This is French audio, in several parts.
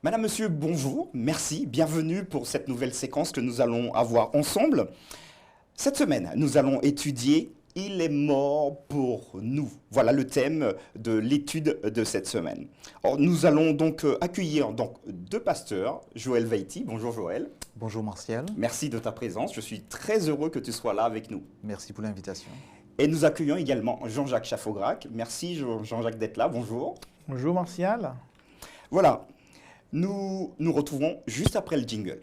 Madame, Monsieur, bonjour, merci, bienvenue pour cette nouvelle séquence que nous allons avoir ensemble. Cette semaine, nous allons étudier « Il est mort pour nous ». Voilà le thème de l'étude de cette semaine. Alors, nous allons donc accueillir deux pasteurs, Joël Veiti. Bonjour Joël. Bonjour Martial. Merci de ta présence, je suis très heureux que tu sois là avec nous. Merci pour l'invitation. Et nous accueillons également Jean-Jacques Chaffograc. Merci Jean-Jacques d'être là, bonjour. Bonjour Martial. Voilà, nous nous retrouvons juste après le jingle.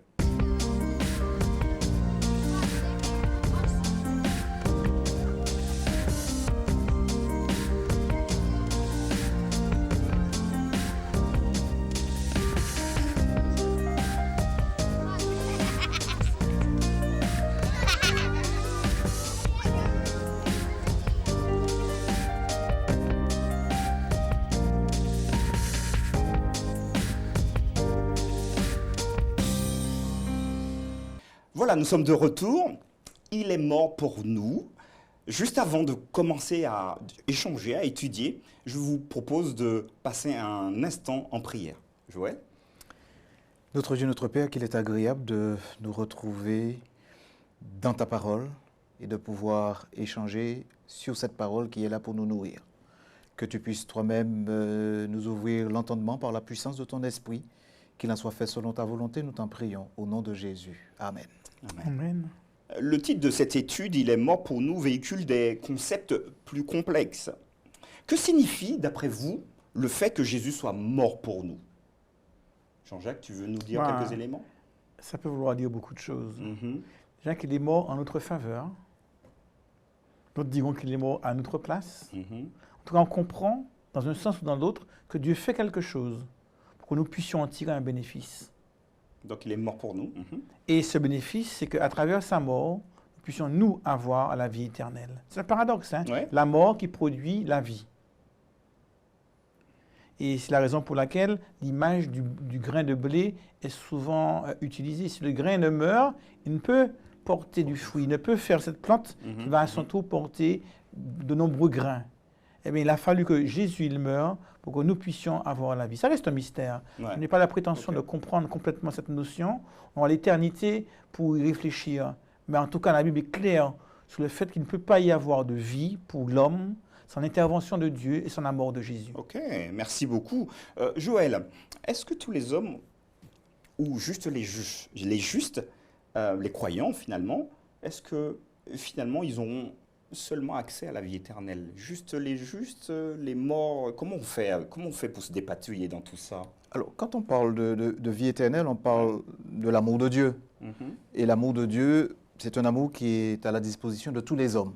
Voilà, nous sommes de retour. Il est mort pour nous. Juste avant de commencer à échanger, à étudier, je vous propose de passer un instant en prière. Joël? Notre Dieu, notre Père, qu'il est agréable de nous retrouver dans ta parole et de pouvoir échanger sur cette parole qui est là pour nous nourrir. Que tu puisses toi-même nous ouvrir l'entendement par la puissance de ton esprit. Qu'il en soit fait selon ta volonté, nous t'en prions. Au nom de Jésus. Amen. Amen. Le titre de cette étude, Il est mort pour nous, véhicule des concepts plus complexes. Que signifie, d'après vous, le fait que Jésus soit mort pour nous? Jean-Jacques, tu veux nous dire quelques éléments? Ça peut vouloir dire beaucoup de choses. Déjà qu'il est mort en notre faveur. D'autres diront qu'il est mort à notre place. En tout cas, on comprend, dans un sens ou dans l'autre, que Dieu fait quelque chose pour que nous puissions en tirer un bénéfice. Donc il est mort pour nous. Et ce bénéfice, c'est qu'à travers sa mort, nous puissions nous avoir la vie éternelle. C'est un paradoxe, hein? Ouais. La mort qui produit la vie. Et c'est la raison pour laquelle l'image du grain de blé est souvent utilisée. Si le grain ne meurt, il ne peut porter du fruit, il ne peut faire cette plante qui va à son tour porter de nombreux grains. Eh bien, il a fallu que Jésus il meure pour que nous puissions avoir la vie. Ça reste un mystère. Ouais. Je n'ai pas la prétention de comprendre complètement cette notion. On a l'éternité pour y réfléchir. Mais en tout cas, la Bible est claire sur le fait qu'il ne peut pas y avoir de vie pour l'homme sans l'intervention de Dieu et sans la mort de Jésus. Ok, merci beaucoup. Joël, est-ce que tous les hommes, ou juste les justes, les croyants finalement, est-ce que finalement ils auront seulement accès à la vie éternelle? Juste les justes, les morts, comment on fait pour se dépatouiller dans tout ça? Alors, quand on parle de vie éternelle, on parle de l'amour de Dieu. Et l'amour de Dieu, c'est un amour qui est à la disposition de tous les hommes.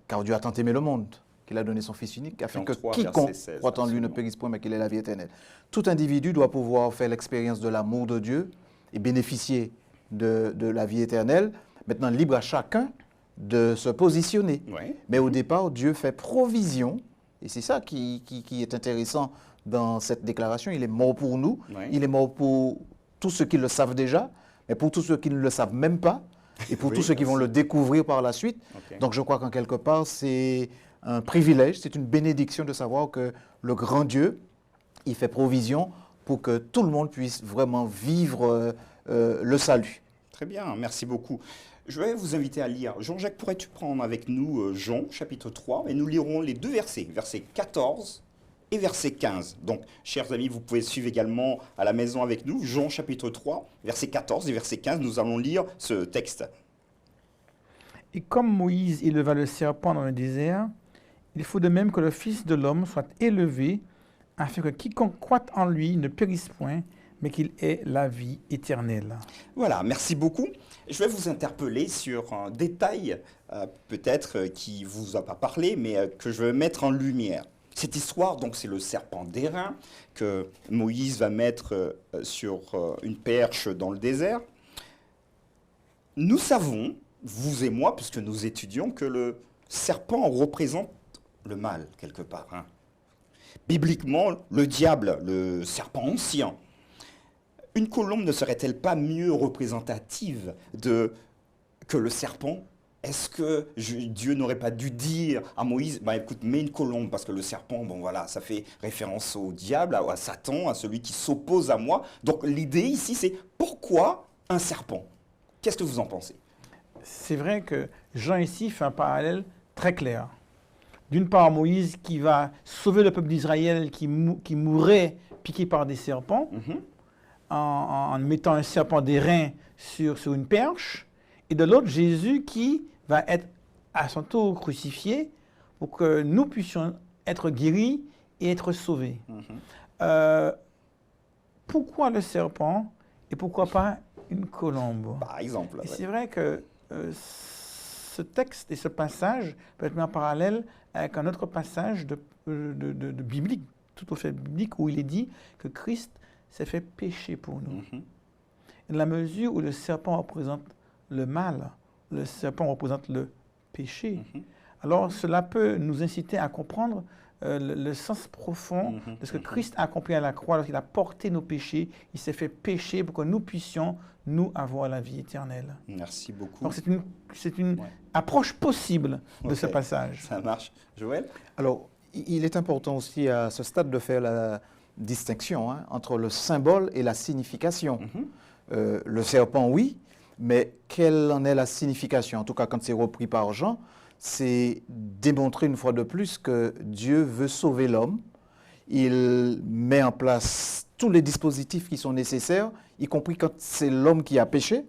Car Dieu a tant aimé le monde qu'il a donné son Fils unique, afin que quiconque croit en lui ne périsse point, mais qu'il ait la vie éternelle. Tout individu doit pouvoir faire l'expérience de l'amour de Dieu et bénéficier de la vie éternelle. Maintenant, libre à chacun de se positionner. Ouais. Mais au départ, Dieu fait provision, et c'est ça qui est intéressant dans cette déclaration. Il est mort pour nous, Ouais. il est mort pour tous ceux qui le savent déjà, mais pour tous ceux qui ne le savent même pas, et pour Oui, tous ceux qui vont le découvrir par la suite. Ok. Donc je crois qu'en quelque part, c'est un privilège, c'est une bénédiction de savoir que le grand Dieu, il fait provision pour que tout le monde puisse vraiment vivre le salut. Très bien, merci beaucoup. Je vais vous inviter à lire. Jean-Jacques, pourrais-tu prendre avec nous Jean, chapitre 3, et nous lirons les deux versets, verset 14 et verset 15. Donc, chers amis, vous pouvez suivre également à la maison avec nous. Jean, chapitre 3, verset 14 et verset 15, nous allons lire ce texte. Et comme Moïse éleva le serpent dans le désert, il faut de même que le Fils de l'homme soit élevé, afin que quiconque croit en lui ne périsse point, mais qu'il ait la vie éternelle. Voilà, merci beaucoup. Je vais vous interpeller sur un détail, peut-être qui vous a pas parlé, mais que je veux mettre en lumière. Cette histoire, donc, c'est le serpent d'airain que Moïse va mettre sur une perche dans le désert. Nous savons, vous et moi, puisque nous étudions, que le serpent représente le mal, quelque part. Bibliquement, le diable, le serpent ancien. Une colombe ne serait-elle pas mieux représentative que le serpent est-ce que Dieu n'aurait pas dû dire à Moïse, bah écoute, mets une colombe, parce que le serpent, bon voilà, ça fait référence au diable, à Satan, à celui qui s'oppose à moi. Donc l'idée ici, c'est pourquoi un serpent? Qu'est-ce que vous en pensez? C'est vrai que Jean ici fait un parallèle très clair. D'une part, Moïse qui va sauver le peuple d'Israël qui mourrait piqué par des serpents, en mettant un serpent d'airain sur une perche, et de l'autre, Jésus qui va être à son tour crucifié pour que nous puissions être guéris et être sauvés. Pourquoi le serpent et pourquoi pas une colombe? Par exemple. Et c'est vrai que ce texte et ce passage peut être mis en parallèle avec un autre passage de biblique, tout à fait biblique, où il est dit que Christ s'est fait pécher pour nous. Dans la mesure où le serpent représente le mal, le serpent représente le péché, alors cela peut nous inciter à comprendre le sens profond de ce que Christ a accompli à la croix lorsqu'il a porté nos péchés. Il s'est fait pécher pour que nous puissions, nous, avoir la vie éternelle. Merci beaucoup. Donc c'est une approche possible de ce passage. Ça marche. Joël? Alors, il est important aussi à ce stade de faire la distinction entre le symbole et la signification. Le serpent, oui, mais quelle en est la signification? En tout cas, quand c'est repris par Jean, c'est démontrer une fois de plus que Dieu veut sauver l'homme. Il met en place tous les dispositifs qui sont nécessaires, y compris quand c'est l'homme qui a péché.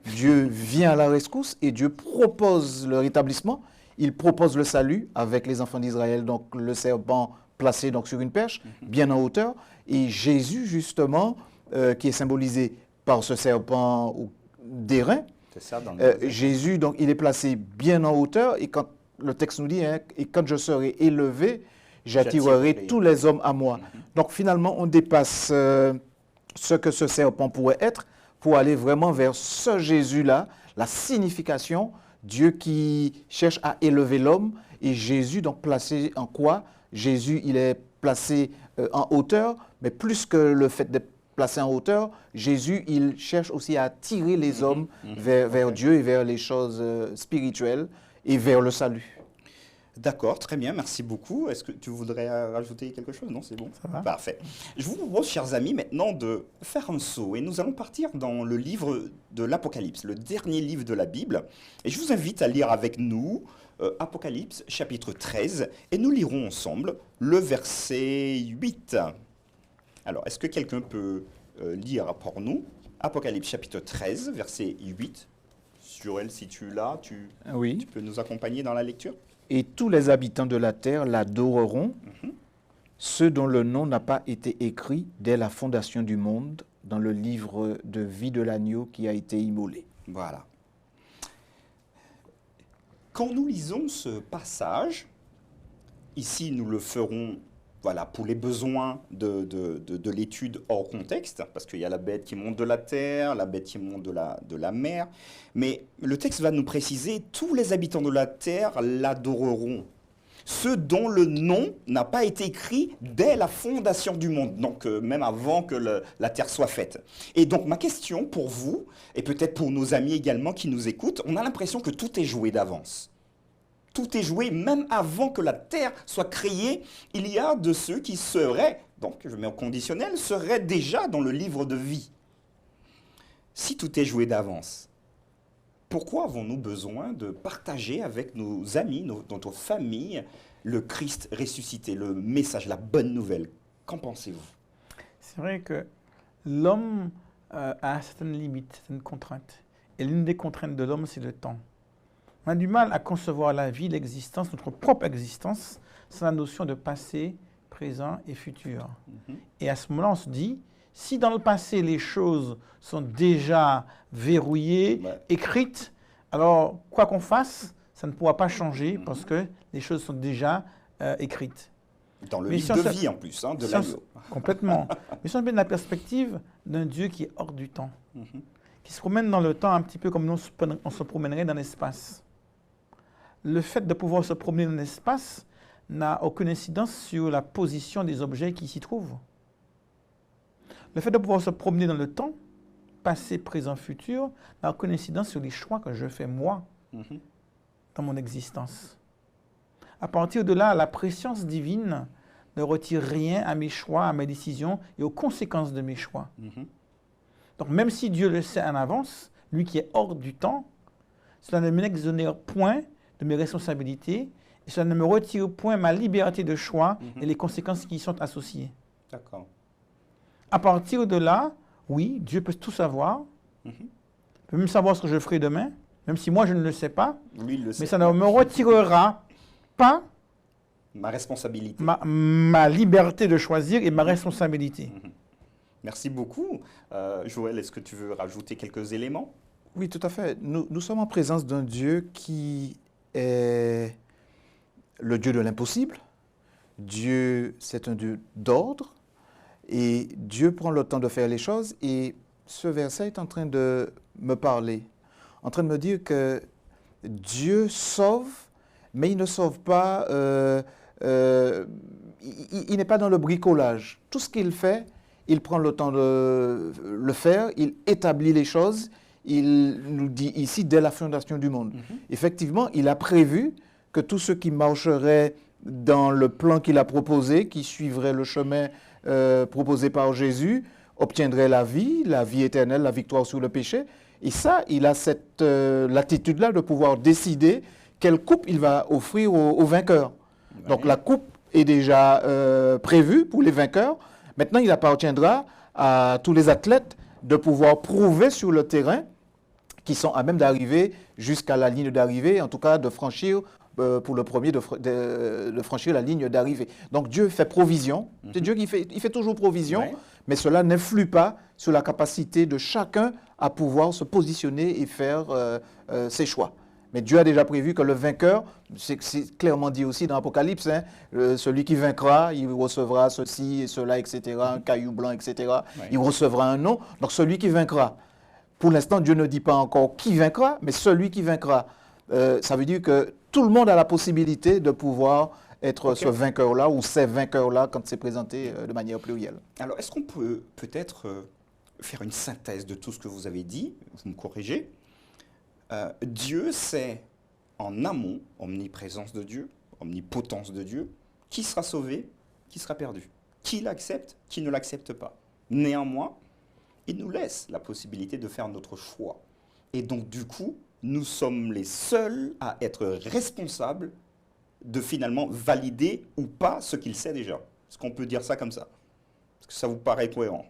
Dieu vient à la rescousse et Dieu propose le rétablissement. Il propose le salut avec les enfants d'Israël, donc le serpent placé donc, sur une perche, bien en hauteur. Et Jésus, justement, qui est symbolisé par ce serpent d'airain, Jésus, donc, il est placé bien en hauteur. Et quand le texte nous dit, et quand je serai élevé, j'attirerai tous les hommes à moi. Donc finalement, on dépasse ce que ce serpent pourrait être pour aller vraiment vers ce Jésus-là, la signification, Dieu qui cherche à élever l'homme, et Jésus donc placé en quoi? Jésus, il est placé en hauteur, mais plus que le fait d'être placé en hauteur, Jésus, il cherche aussi à attirer les hommes vers Dieu et vers les choses spirituelles et vers le salut. D'accord, très bien, merci beaucoup. Est-ce que tu voudrais rajouter quelque chose? Non, c'est bon? Ça va. Parfait. Je vous propose, chers amis, maintenant de faire un saut et nous allons partir dans le livre de l'Apocalypse, le dernier livre de la Bible. Et je vous invite à lire avec nous Apocalypse chapitre 13 et nous lirons ensemble le verset 8. Alors, est-ce que quelqu'un peut lire pour nous Apocalypse chapitre 13, verset 8. Joël, si tu l'as, tu peux nous accompagner dans la lecture? Et tous les habitants de la terre l'adoreront, ceux dont le nom n'a pas été écrit dès la fondation du monde dans le livre de vie de l'agneau qui a été immolé. Voilà. Quand nous lisons ce passage, ici nous le ferons pour les besoins de l'étude hors contexte, parce qu'il y a la bête qui monte de la terre, la bête qui monte de la mer, mais le texte va nous préciser, tous les habitants de la terre l'adoreront, ceux dont le nom n'a pas été écrit dès la fondation du monde, donc même avant que la terre soit faite. Et donc ma question pour vous, et peut-être pour nos amis également qui nous écoutent, on a l'impression que tout est joué d'avance. Tout est joué, même avant que la terre soit créée, il y a de ceux qui seraient, donc je mets au conditionnel, seraient déjà dans le livre de vie. Si tout est joué d'avance, pourquoi avons-nous besoin de partager avec nos amis, notre famille, le Christ ressuscité, le message, la bonne nouvelle? Qu'en pensez-vous? C'est vrai que l'homme a certaines limites, certaines contraintes. Et l'une des contraintes de l'homme, c'est le temps. On a du mal à concevoir la vie, l'existence, notre propre existence, sans la notion de passé, présent et futur. Et à ce moment-là, on se dit, si dans le passé, les choses sont déjà verrouillées, écrites, alors quoi qu'on fasse, ça ne pourra pas changer parce que les choses sont déjà écrites. Dans le livre de vie en plus, de l'agneau. Complètement. Mais si on se met dans la perspective d'un Dieu qui est hors du temps, qui se promène dans le temps un petit peu comme nous, on se promènerait dans l'espace. Le fait de pouvoir se promener dans l'espace n'a aucune incidence sur la position des objets qui s'y trouvent. Le fait de pouvoir se promener dans le temps, passé, présent, futur, n'a aucune incidence sur les choix que je fais moi. dans mon existence. À partir de là, la préscience divine ne retire rien à mes choix, à mes décisions et aux conséquences de mes choix. Donc même si Dieu le sait en avance, lui qui est hors du temps, cela ne m'exonère point de mes responsabilités et cela ne me retire point ma liberté de choix et les conséquences qui y sont associées. D'accord. À partir de là, oui, Dieu peut tout savoir, peut même savoir ce que je ferai demain, même si moi je ne le sais pas, Lui, il le sait. mais ça ne me retirera pas Ma responsabilité. ma liberté de choisir et ma responsabilité. Merci beaucoup. Joël, est-ce que tu veux rajouter quelques éléments? Oui, tout à fait. Nous sommes en présence d'un Dieu qui est le Dieu de l'impossible. Dieu, c'est un Dieu d'ordre. Et Dieu prend le temps de faire les choses. Et ce verset est en train de me parler, en train de me dire que Dieu sauve, mais il ne sauve pas, il n'est pas dans le bricolage. Tout ce qu'il fait, il prend le temps de le faire, il établit les choses. Il nous dit ici, dès la fondation du monde. Effectivement, il a prévu que tous ceux qui marcheraient dans le plan qu'il a proposé, qui suivraient le chemin proposé par Jésus, obtiendraient la vie éternelle, la victoire sur le péché. Et ça, il a cette latitude-là de pouvoir décider quelle coupe il va offrir aux vainqueurs. Ouais. Donc la coupe est déjà prévue pour les vainqueurs. Maintenant, il appartiendra à tous les athlètes de pouvoir prouver sur le terrain qui sont à même d'arriver jusqu'à la ligne d'arrivée, en tout cas de franchir, pour le premier, de franchir la ligne d'arrivée. Donc Dieu fait provision, c'est Dieu qui fait toujours provision, mais cela n'influe pas sur la capacité de chacun à pouvoir se positionner et faire ses choix. Mais Dieu a déjà prévu que le vainqueur, c'est clairement dit aussi dans l'Apocalypse, celui qui vaincra, il recevra ceci et cela, etc., un caillou blanc, etc., il recevra un nom. Donc celui qui vaincra. Pour l'instant, Dieu ne dit pas encore qui vaincra, mais celui qui vaincra. Ça veut dire que tout le monde a la possibilité de pouvoir être ce vainqueur-là ou ces vainqueurs-là quand c'est présenté de manière plurielle. Alors, est-ce qu'on peut peut-être faire une synthèse de tout ce que vous avez dit? Vous me corrigez. Dieu sait en amont, omniprésence de Dieu, omnipotence de Dieu, qui sera sauvé, qui sera perdu, qui l'accepte, qui ne l'accepte pas. Néanmoins, il nous laisse la possibilité de faire notre choix. Et donc, du coup, nous sommes les seuls à être responsables de finalement valider ou pas ce qu'il sait déjà. Est-ce qu'on peut dire ça comme ça? Est-ce que ça vous paraît cohérent?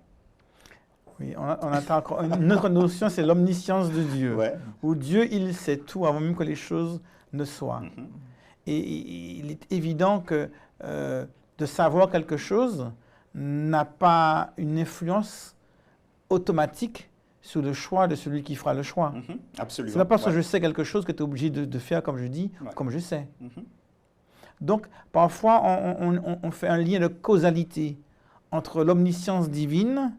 Oui, on attend encore une autre notion, c'est l'omniscience de Dieu. Ouais. Où Dieu, il sait tout avant même que les choses ne soient. Et il est évident que de savoir quelque chose n'a pas une influence automatique sur le choix de celui qui fera le choix. Absolument. C'est pas parce que je sais quelque chose que tu es obligé de faire comme je dis, comme je sais. Donc, parfois, on fait un lien de causalité entre l'omniscience divine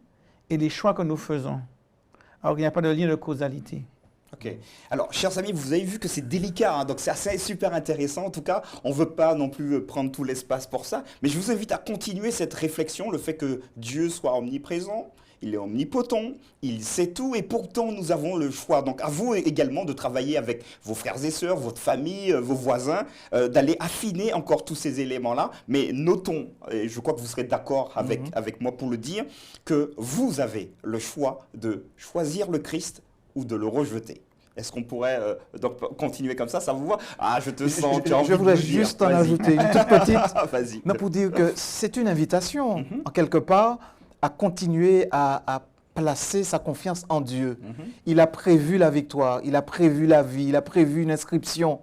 et les choix que nous faisons. Alors qu'il n'y a pas de lien de causalité. Ok. Alors, chers amis, vous avez vu que c'est délicat, donc c'est assez super intéressant. En tout cas, on ne veut pas non plus prendre tout l'espace pour ça, mais je vous invite à continuer cette réflexion, le fait que Dieu soit omniprésent, il est omnipotent, il sait tout et pourtant nous avons le choix. Donc à vous également de travailler avec vos frères et sœurs, votre famille, vos voisins, d'aller affiner encore tous ces éléments-là. Mais notons, et je crois que vous serez d'accord avec moi pour le dire, que vous avez le choix de choisir le Christ ou de le rejeter. Est-ce qu'on pourrait donc continuer comme ça? Ça vous va? Ah, je te sens. Je voudrais juste en ajouter une toute petite. Vas-y. Non, pour dire que c'est une invitation, en quelque part, à continuer à placer sa confiance en Dieu. Il a prévu la victoire, il a prévu la vie, il a prévu une inscription.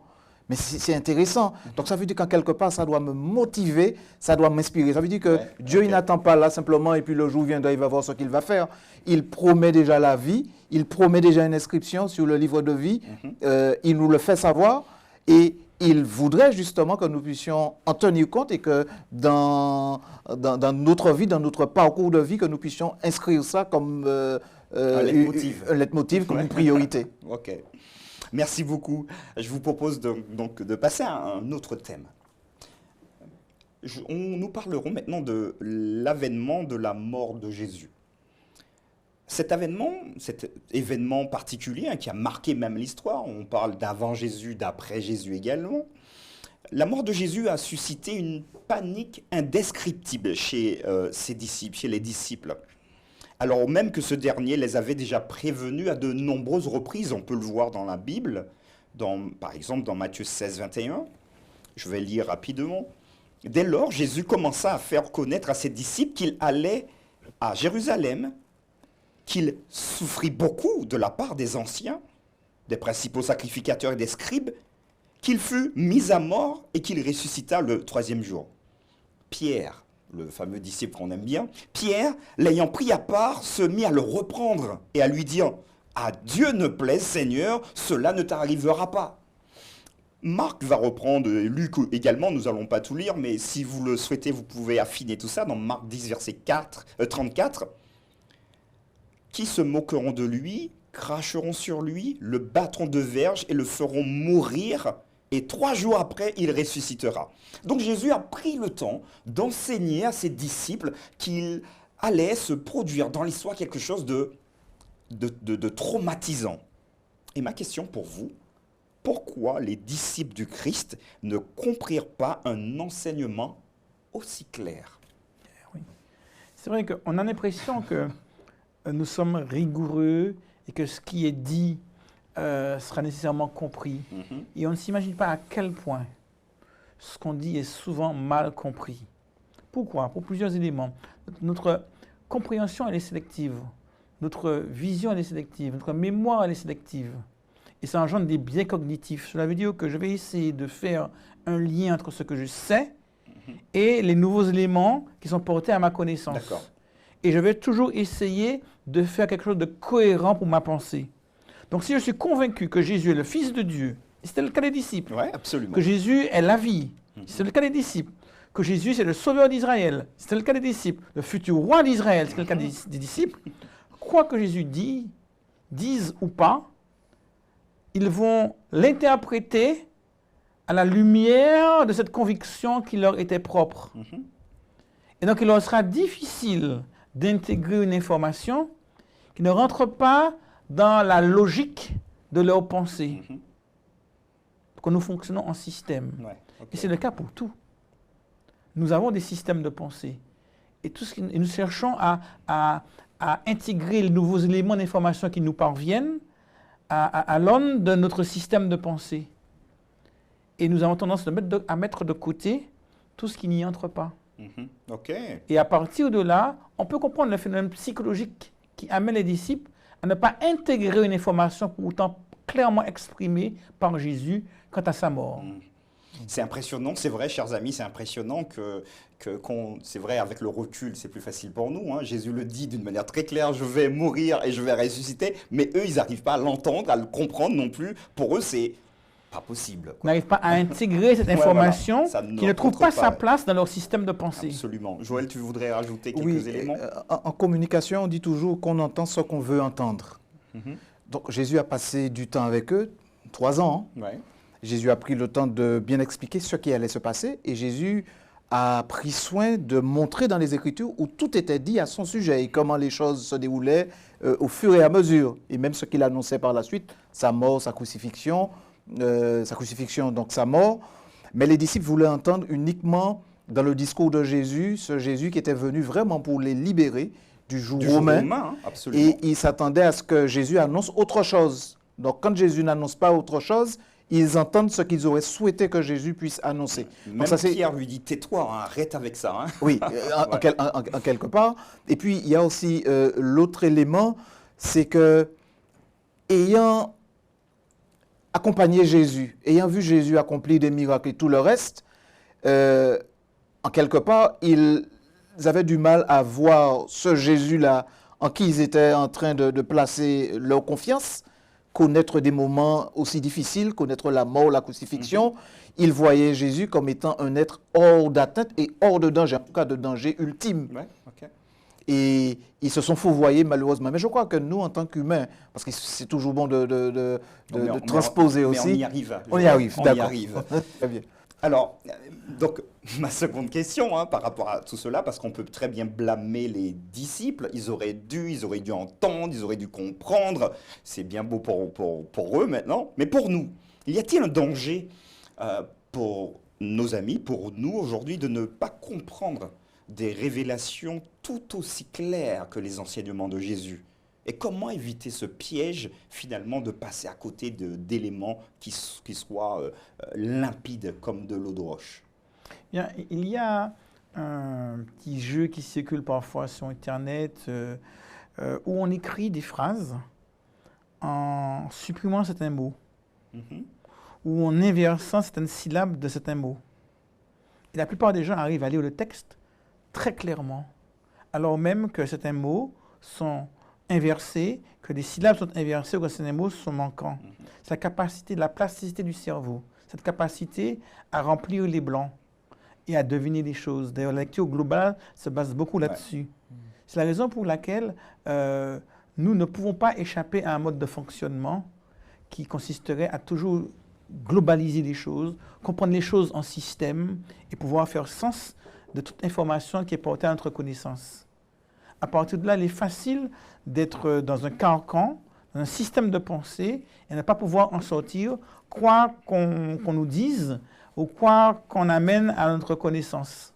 Mais c'est intéressant. Donc ça veut dire qu'en quelque part, ça doit me motiver, ça doit m'inspirer. Ça veut dire que Dieu, il n'attend pas là simplement et puis le jour viendra, il va voir ce qu'il va faire. Il promet déjà la vie, il promet déjà une inscription sur le livre de vie, il nous le fait savoir et il voudrait justement que nous puissions en tenir compte et que dans notre vie, dans notre parcours de vie, que nous puissions inscrire ça comme un leitmotiv, comme une priorité. Ok. Merci beaucoup. Je vous propose donc de passer à un autre thème. Nous parlerons maintenant de l'avènement de la mort de Jésus. cet événement particulier qui a marqué même l'histoire, on parle d'avant Jésus, d'après Jésus également, la mort de Jésus a suscité une panique indescriptible chez ses disciples, chez les disciples. Alors même que ce dernier les avait déjà prévenus à de nombreuses reprises, on peut le voir dans la Bible, par exemple dans Matthieu 16, 21, je vais lire rapidement. Dès lors, Jésus commença à faire connaître à ses disciples qu'il allait à Jérusalem, qu'il souffrit beaucoup de la part des anciens, des principaux sacrificateurs et des scribes, qu'il fut mis à mort et qu'il ressuscita le 3e jour. Pierre, le fameux disciple qu'on aime bien, Pierre, l'ayant pris à part, se mit à le reprendre et à lui dire « À Dieu ne plaise, Seigneur, cela ne t'arrivera pas ». Marc va reprendre, Luc également, nous n'allons pas tout lire, mais si vous le souhaitez, vous pouvez affiner tout ça dans Marc 10, verset 34. Qui se moqueront de lui, cracheront sur lui, le battront de verge et le feront mourir, et 3 jours après, il ressuscitera. Donc Jésus a pris le temps d'enseigner à ses disciples qu'il allait se produire dans l'histoire quelque chose de traumatisant. Et ma question pour vous, pourquoi les disciples du Christ ne comprirent pas un enseignement aussi clair? Oui. C'est vrai qu'on a l'impression que nous sommes rigoureux et que ce qui est dit sera nécessairement compris. Et on ne s'imagine pas à quel point ce qu'on dit est souvent mal compris. Pourquoi? Pour plusieurs éléments. Notre compréhension, elle est sélective. Notre vision, elle est sélective. Notre mémoire, elle est sélective. Et ça engendre des biais cognitifs. Cela veut dire que je vais essayer de faire un lien entre ce que je sais et les nouveaux éléments qui sont portés à ma connaissance. D'accord. Et je vais toujours essayer de faire quelque chose de cohérent pour ma pensée. Donc si je suis convaincu que Jésus est le Fils de Dieu, et c'était le cas des disciples, Oui, absolument. que Jésus est la vie, c'est le cas des disciples, que Jésus c'est le Sauveur d'Israël, c'était le cas des disciples, le futur roi d'Israël, c'était le cas des disciples, quoi que Jésus dise ou pas, ils vont l'interpréter à la lumière de cette conviction qui leur était propre. Et donc, il leur sera difficile d'intégrer une information qui ne rentre pas dans la logique de leur pensée. Parce que nous fonctionnons en système. Ouais, okay. Et c'est le cas pour tout. Nous avons des systèmes de pensée. Et nous cherchons à intégrer les nouveaux éléments d'information qui nous parviennent à l'aune de notre système de pensée. Et nous avons tendance à mettre de côté tout ce qui n'y entre pas. Okay. Et à partir de là, on peut comprendre le phénomène psychologique qui amène les disciples à ne pas intégrer une information pourtant clairement exprimée par Jésus quant à sa mort. C'est impressionnant, c'est vrai, chers amis, c'est impressionnant c'est vrai, avec le recul, c'est plus facile pour nous. Jésus le dit d'une manière très claire, je vais mourir et je vais ressusciter, mais eux, ils n'arrivent pas à l'entendre, à le comprendre non plus. Pour eux, c'est pas possible. Ils n'arrivent pas à intégrer cette information qui ne trouve pas sa place dans leur système de pensée. Absolument. Joël, tu voudrais rajouter quelques éléments? En communication, on dit toujours qu'on entend ce qu'on veut entendre. Donc Jésus a passé du temps avec eux, 3 ans. Ouais. Jésus a pris le temps de bien expliquer ce qui allait se passer et Jésus a pris soin de montrer dans les Écritures où tout était dit à son sujet et comment les choses se déroulaient au fur et à mesure. Et même ce qu'il annonçait par la suite, sa mort, sa crucifixion, donc sa mort. Mais les disciples voulaient entendre uniquement dans le discours de Jésus, ce Jésus qui était venu vraiment pour les libérer du joug romain. Absolument. Et ils s'attendaient à ce que Jésus annonce autre chose. Donc quand Jésus n'annonce pas autre chose, ils entendent ce qu'ils auraient souhaité que Jésus puisse annoncer. Même donc, ça, Pierre lui dit, tais-toi, arrête avec ça. Oui, en quelque part. Et puis, il y a aussi l'autre élément, c'est que, ayant accompagné Jésus, ayant vu Jésus accomplir des miracles et tout le reste, en quelque part, ils avaient du mal à voir ce Jésus-là en qui ils étaient en train de placer leur confiance, connaître des moments aussi difficiles, connaître la mort, la crucifixion. Ils voyaient Jésus comme étant un être hors d'atteinte et hors de danger, en tout cas de danger ultime. Ouais, okay. Et ils se sont fourvoyés malheureusement. Mais je crois que nous, en tant qu'humains, parce que c'est toujours bon de transposer aussi. Mais on y arrive. On y arrive, on d'accord. y arrive. Très bien. Alors, donc, ma seconde question par rapport à tout cela, parce qu'on peut très bien blâmer les disciples, ils auraient dû entendre, ils auraient dû comprendre, c'est bien beau pour eux maintenant, mais pour nous, y a-t-il un danger pour nos amis, pour nous aujourd'hui, de ne pas comprendre des révélations tout aussi claires que les enseignements de Jésus? Et comment éviter ce piège, finalement, de passer à côté d'éléments qui soient limpides comme de l'eau de roche? Bien, il y a un petit jeu qui circule parfois sur Internet où on écrit des phrases en supprimant certains mots Mhm. ou en inversant certaines syllabes de certains mots. Et la plupart des gens arrivent à lire le texte très clairement, alors même que certains mots sont inversés, que les syllabes sont inversées ou que certains mots sont manquants. C'est la capacité, la plasticité du cerveau, cette capacité à remplir les blancs et à deviner les choses. D'ailleurs, la lecture globale se base beaucoup là-dessus. C'est la raison pour laquelle nous ne pouvons pas échapper à un mode de fonctionnement qui consisterait à toujours globaliser les choses, comprendre les choses en système et pouvoir faire sens de toute information qui est portée à notre connaissance. À partir de là, il est facile d'être dans un carcan, dans un système de pensée et ne pas pouvoir en sortir, quoi qu'on nous dise ou quoi qu'on amène à notre connaissance.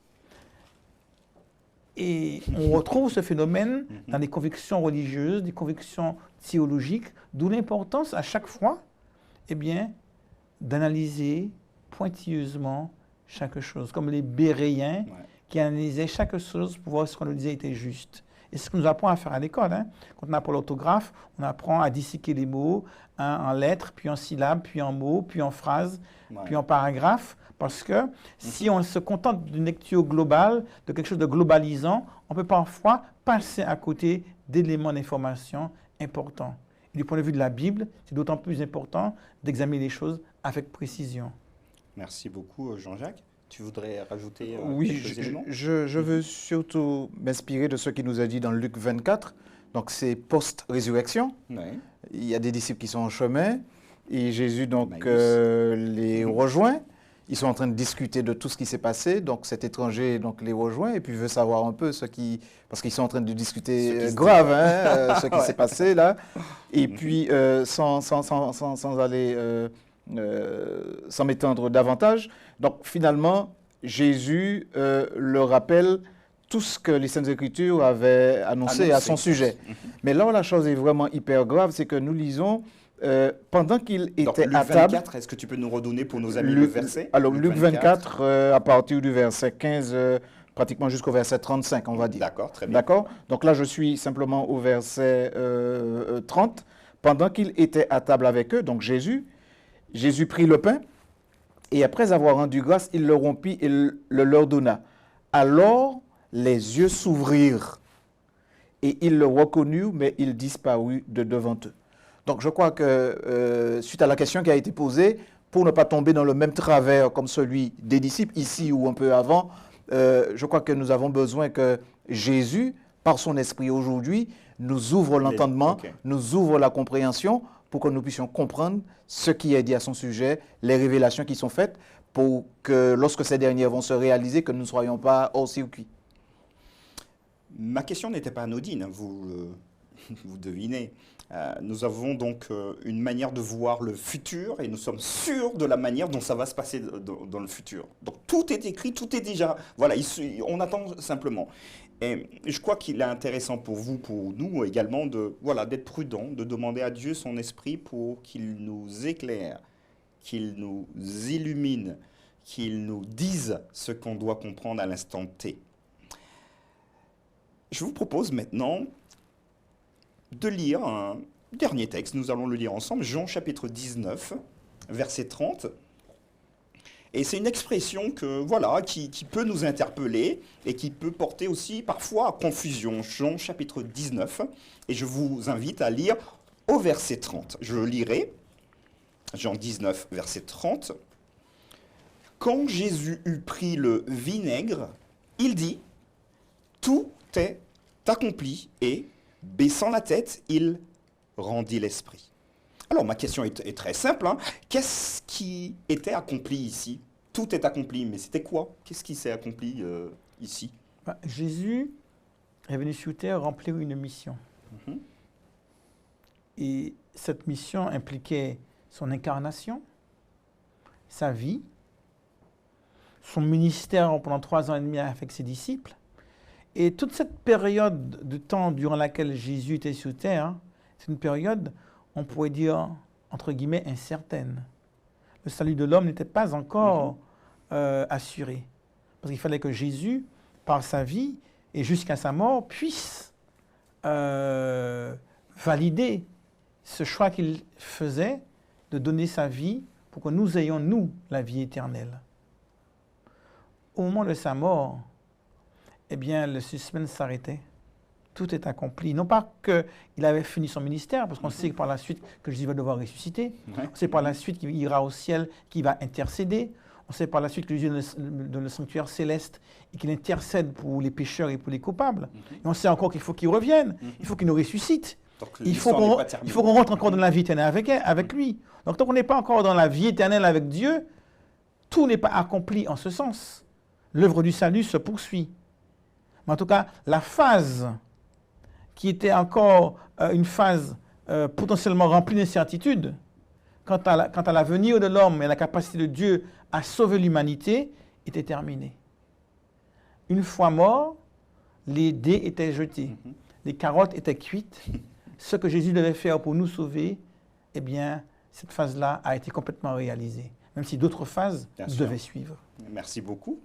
Et on retrouve ce phénomène dans les convictions religieuses, des convictions théologiques, d'où l'importance à chaque fois, d'analyser pointilleusement chaque chose, comme les Béréens qui analysaient chaque chose pour voir si ce qu'on nous disait était juste. Et c'est ce qu'on nous apprend à faire à l'école. Quand on apprend l'orthographe, on apprend à disséquer les mots en lettres, puis en syllabes, puis en mots, puis en phrases, puis en paragraphes. Parce que si on se contente d'une lecture globale, de quelque chose de globalisant, on peut parfois passer à côté d'éléments d'information importants. Et du point de vue de la Bible, c'est d'autant plus important d'examiner les choses avec précision. Merci beaucoup, Jean-Jacques. Tu voudrais rajouter Oui, quelques éléments? je veux surtout m'inspirer de ce qu'il nous a dit dans Luc 24. Donc, c'est post-résurrection. Oui. Il y a des disciples qui sont en chemin et Jésus donc les Mhm. rejoint. Ils sont en train de discuter de tout ce qui s'est passé. Donc, cet étranger donc, les rejoint et puis veut savoir un peu parce qu'ils sont en train de discuter grave, ce qui s'est passé là. Et puis, sans aller... sans m'étendre davantage. Donc finalement, Jésus leur rappelle tout ce que les Saintes Écritures avaient annoncé à son sujet. Mais là où la chose est vraiment hyper grave, c'est que nous lisons, pendant qu'il était Luc à table... 24, est-ce que tu peux nous redonner pour nos amis le verset? Alors Luc 24, à partir du verset 15, pratiquement jusqu'au verset 35, on va dire. D'accord, très bien. D'accord? Donc là, je suis simplement au verset 30. Pendant qu'il était à table avec eux, donc Jésus prit le pain et après avoir rendu grâce, il le rompit et le leur donna. Alors les yeux s'ouvrirent et ils le reconnurent, mais il disparut de devant eux. Donc je crois que suite à la question qui a été posée, pour ne pas tomber dans le même travers comme celui des disciples ici ou un peu avant, je crois que nous avons besoin que Jésus, par son esprit aujourd'hui, nous ouvre l'entendement, nous ouvre la compréhension pour que nous puissions comprendre ce qui est dit à son sujet, les révélations qui sont faites, pour que lorsque ces dernières vont se réaliser, que nous ne soyons pas hors circuit. Ma question n'était pas anodine, vous devinez. Nous avons donc une manière de voir le futur et nous sommes sûrs de la manière dont ça va se passer dans le futur. Donc tout est écrit, tout est déjà... Voilà, on attend simplement. Et je crois qu'il est intéressant pour vous, pour nous également, d'être prudent, de demander à Dieu son esprit pour qu'il nous éclaire, qu'il nous illumine, qu'il nous dise ce qu'on doit comprendre à l'instant T. Je vous propose maintenant de lire un dernier texte. Nous allons le lire ensemble, Jean chapitre 19, verset 30. Et c'est une expression qui peut nous interpeller et qui peut porter aussi parfois à confusion. Jean chapitre 19, et je vous invite à lire au verset 30. Je le lirai, Jean 19, verset 30. Quand Jésus eut pris le vinaigre, il dit, « Tout est accompli » et, baissant la tête, il rendit l'esprit. Alors ma question est très simple. Qu'est-ce qui était accompli ici? tout est accompli. Mais c'était quoi? Qu'est-ce qui s'est accompli ici? Jésus est venu sur terre remplir une mission. Mhm. Et cette mission impliquait son incarnation, sa vie, son ministère pendant 3 ans et demi avec ses disciples. Et toute cette période de temps durant laquelle Jésus était sur terre, c'est une période, on pourrait dire, entre guillemets, incertaine. Le salut de l'homme n'était pas encore assuré. Parce qu'il fallait que Jésus, par sa vie et jusqu'à sa mort, puisse valider ce choix qu'il faisait de donner sa vie pour que nous ayons, nous, la vie éternelle. Au moment de sa mort, eh bien, le suspense s'arrêtait. Tout est accompli. Non pas qu'il avait fini son ministère, parce qu'on sait que par la suite que Jésus va devoir ressusciter. Ouais. On sait par la suite qu'il ira au ciel, qu'il va intercéder. On sait par la suite que Jésus est dans le sanctuaire céleste et qu'il intercède pour les pécheurs et pour les coupables. Et on sait encore qu'il faut qu'il revienne, il faut qu'il nous ressuscite. Donc, Il faut l'histoire n'est pas terminée. qu'on rentre encore dans la vie éternelle avec lui. Donc tant qu'on n'est pas encore dans la vie éternelle avec Dieu, tout n'est pas accompli en ce sens. L'œuvre du salut se poursuit. Mais en tout cas, la phase qui était encore une phase potentiellement remplie d'incertitude, quant à l'avenir de l'homme et la capacité de Dieu à sauver l'humanité, était terminée. Une fois mort, les dés étaient jetés, les carottes étaient cuites. Ce que Jésus devait faire pour nous sauver, eh bien, cette phase-là a été complètement réalisée, même si d'autres phases Bien sûr. devaient suivre. Merci beaucoup,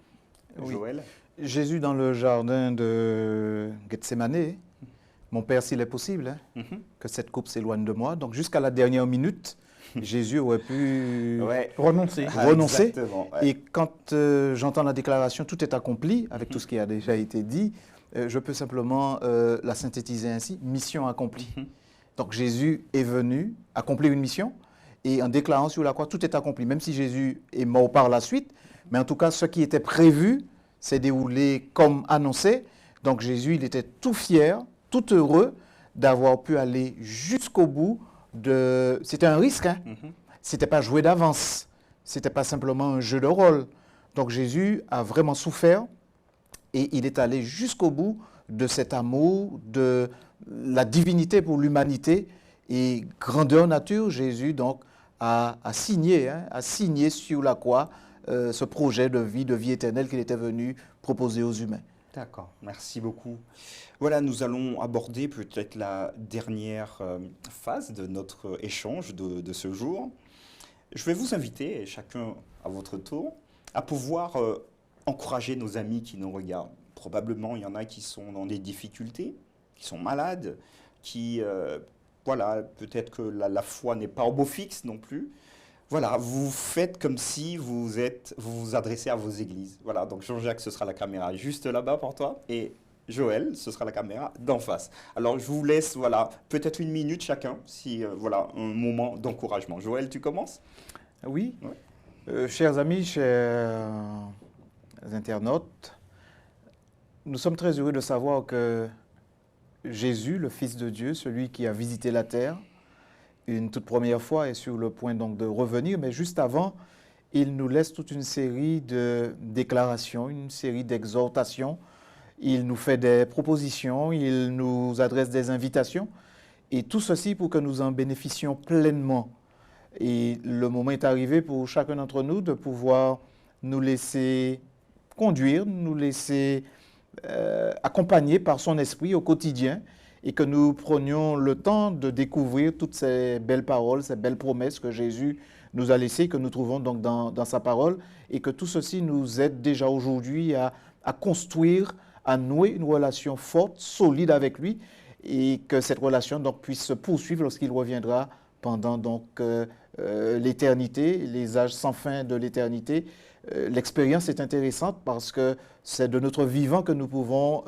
Oui. Joël. Jésus dans le jardin de Gethsémanée, mon Père, s'il est possible, hein, Mhm. que cette coupe s'éloigne de moi. Donc jusqu'à la dernière minute, Jésus aurait pu Ouais. Renoncer. renoncer. Exactement, ouais. Et quand j'entends la déclaration, tout est accompli, avec tout ce qui a déjà été dit, je peux simplement la synthétiser ainsi, mission accomplie. Donc Jésus est venu accomplir une mission, et en déclarant sur la croix, tout est accompli, même si Jésus est mort par la suite, mais en tout cas, ce qui était prévu s'est déroulé comme annoncé. Donc Jésus, il était tout fier, tout heureux d'avoir pu aller jusqu'au bout de... C'était un risque, hein? C'était pas joué d'avance, c'était pas simplement un jeu de rôle. Donc Jésus a vraiment souffert et il est allé jusqu'au bout de cet amour, de la divinité pour l'humanité. Et grandeur nature, Jésus donc a signé, hein, a signé sur la croix ce projet de vie éternelle qu'il était venu proposer aux humains. D'accord, merci beaucoup. Voilà, nous allons aborder peut-être la dernière phase de notre échange de ce jour. Je vais vous inviter, chacun à votre tour, à pouvoir encourager nos amis qui nous regardent. Probablement, il y en a qui sont dans des difficultés, qui sont malades, qui, voilà, peut-être que la foi n'est pas au beau fixe non plus. Voilà, vous faites comme si vous vous adressez à vos églises. Voilà, donc Jean-Jacques, ce sera la caméra juste là-bas pour toi. Et Joël, ce sera la caméra d'en face. Alors, je vous laisse, voilà, peut-être 1 minute chacun, si, voilà, un moment d'encouragement. Joël, tu commences? Oui, Ouais. chers amis, chers internautes, nous sommes très heureux de savoir que Jésus, le Fils de Dieu, celui qui a visité la terre, une toute première fois, est sur le point donc de revenir, mais juste avant, il nous laisse toute une série de déclarations, une série d'exhortations. Il nous fait des propositions, il nous adresse des invitations, et tout ceci pour que nous en bénéficions pleinement. Et le moment est arrivé pour chacun d'entre nous de pouvoir nous laisser conduire, nous laisser accompagner par son esprit au quotidien, et que nous prenions le temps de découvrir toutes ces belles paroles, ces belles promesses que Jésus nous a laissées, que nous trouvons donc dans sa parole, et que tout ceci nous aide déjà aujourd'hui à construire, à nouer une relation forte, solide avec lui, et que cette relation donc puisse se poursuivre lorsqu'il reviendra pendant donc l'éternité, les âges sans fin de l'éternité. L'expérience est intéressante parce que c'est de notre vivant que nous pouvons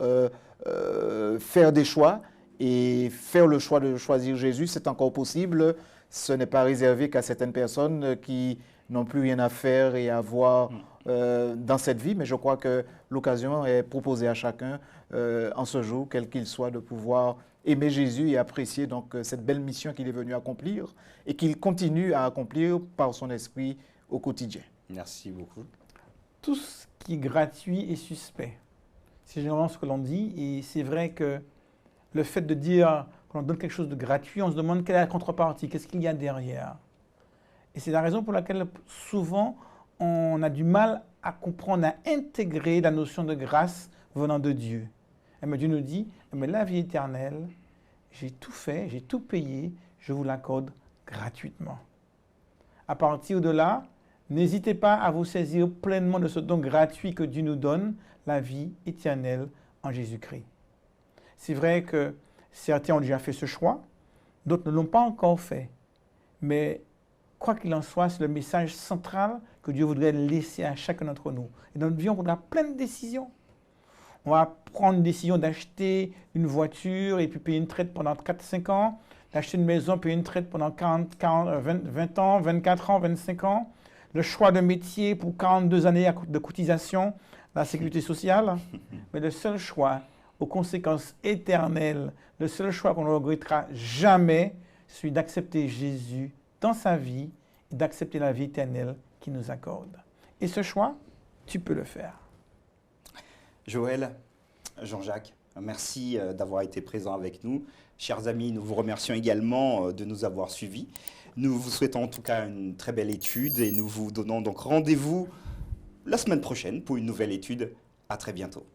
faire des choix, et faire le choix de choisir Jésus, c'est encore possible. Ce n'est pas réservé qu'à certaines personnes qui n'ont plus rien à faire et à voir dans cette vie, mais je crois que l'occasion est proposée à chacun en ce jour, quel qu'il soit, de pouvoir aimer Jésus et apprécier donc cette belle mission qu'il est venu accomplir et qu'il continue à accomplir par son esprit au quotidien. Merci beaucoup. tout ce qui est gratuit est suspect. C'est généralement ce que l'on dit. Et c'est vrai que le fait de dire qu'on donne quelque chose de gratuit, on se demande quelle est la contrepartie, qu'est-ce qu'il y a derrière. Et c'est la raison pour laquelle souvent on a du mal à comprendre, à intégrer la notion de grâce venant de Dieu. Mais Dieu nous dit, mais la vie éternelle, j'ai tout fait, j'ai tout payé, je vous l'accorde gratuitement. À partir de là, n'hésitez pas à vous saisir pleinement de ce don gratuit que Dieu nous donne, la vie éternelle en Jésus-Christ. C'est vrai que certains ont déjà fait ce choix, d'autres ne l'ont pas encore fait. Mais quoi qu'il en soit, c'est le message central que Dieu voudrait laisser à chacun d'entre nous. Et dans notre vie, on voudra plein de décisions. On va prendre une décision d'acheter une voiture et puis payer une traite pendant 4-5 ans, d'acheter une maison, payer une traite pendant 20 ans, 24 ans, 25 ans, le choix de métier pour 42 années de cotisation, la sécurité sociale. Mais le seul choix aux conséquences éternelles, le seul choix qu'on ne regrettera jamais, c'est celui d'accepter Jésus dans sa vie et d'accepter la vie éternelle qu'il nous accorde. Et ce choix, tu peux le faire. Joël, Jean-Jacques, merci d'avoir été présent avec nous. Chers amis, nous vous remercions également de nous avoir suivis. Nous vous souhaitons en tout cas une très belle étude et nous vous donnons donc rendez-vous la semaine prochaine pour une nouvelle étude. À très bientôt.